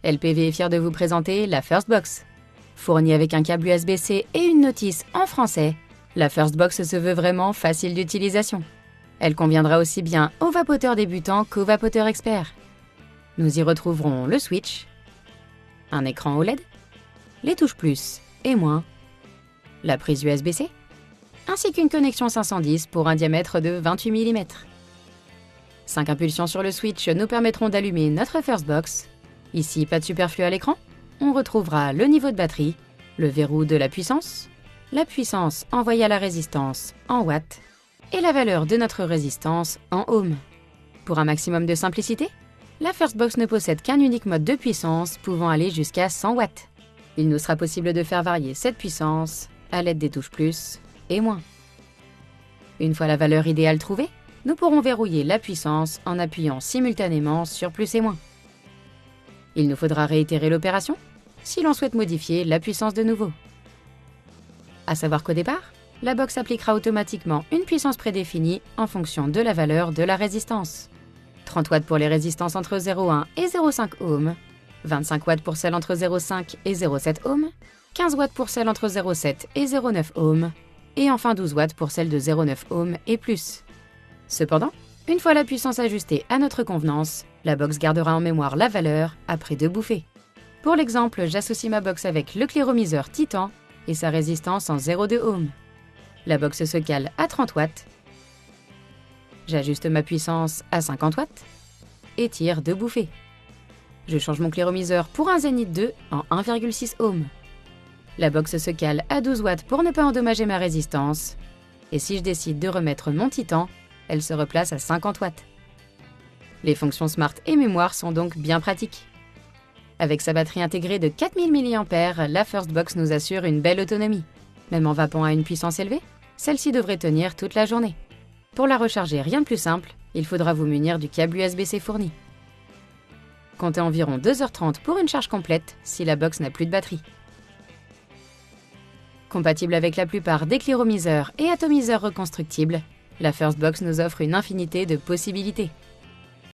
LPV est fier de vous présenter la Firstbox. Fournie avec un câble USB-C et une notice en français, la Firstbox se veut vraiment facile d'utilisation. Elle conviendra aussi bien aux vapoteurs débutants qu'aux vapoteurs experts. Nous y retrouverons le switch, un écran OLED, les touches plus et moins, la prise USB-C, ainsi qu'une connexion 510 pour un diamètre de 28 mm. 5 impulsions sur le switch nous permettront d'allumer notre Firstbox. Ici, pas de superflu à l'écran. On retrouvera le niveau de batterie, le verrou de la puissance envoyée à la résistance en watts et la valeur de notre résistance en ohms. Pour un maximum de simplicité, la Firstbox ne possède qu'un unique mode de puissance pouvant aller jusqu'à 100 watts. Il nous sera possible de faire varier cette puissance à l'aide des touches plus et moins. Une fois la valeur idéale trouvée, nous pourrons verrouiller la puissance en appuyant simultanément sur plus et moins. Il nous faudra réitérer l'opération si l'on souhaite modifier la puissance de nouveau. À savoir qu'au départ, la box appliquera automatiquement une puissance prédéfinie en fonction de la valeur de la résistance. 30 watts pour les résistances entre 0,1 et 0,5 ohms, 25 watts pour celles entre 0,5 et 0,7 ohms, 15 watts pour celles entre 0,7 et 0,9 ohms, et enfin 12 watts pour celles de 0,9 ohms et plus. Cependant, une fois la puissance ajustée à notre convenance, la box gardera en mémoire la valeur après 2 bouffées. Pour l'exemple, j'associe ma box avec le cléromiseur Titan et sa résistance en 0,2 ohms. La box se cale à 30 watts. J'ajuste ma puissance à 50 watts et tire 2 bouffées. Je change mon cléromiseur pour un Zenith 2 en 1,6 ohms. La box se cale à 12 watts pour ne pas endommager ma résistance. Et si je décide de remettre mon Titan, elle se replace à 50 watts. Les fonctions Smart et mémoire sont donc bien pratiques. Avec sa batterie intégrée de 4000 mAh, la Firstbox nous assure une belle autonomie. Même en vapant à une puissance élevée, celle-ci devrait tenir toute la journée. Pour la recharger, rien de plus simple, il faudra vous munir du câble USB-C fourni. Comptez environ 2h30 pour une charge complète si la box n'a plus de batterie. Compatible avec la plupart des cléromiseurs et atomiseurs reconstructibles, la Firstbox nous offre une infinité de possibilités.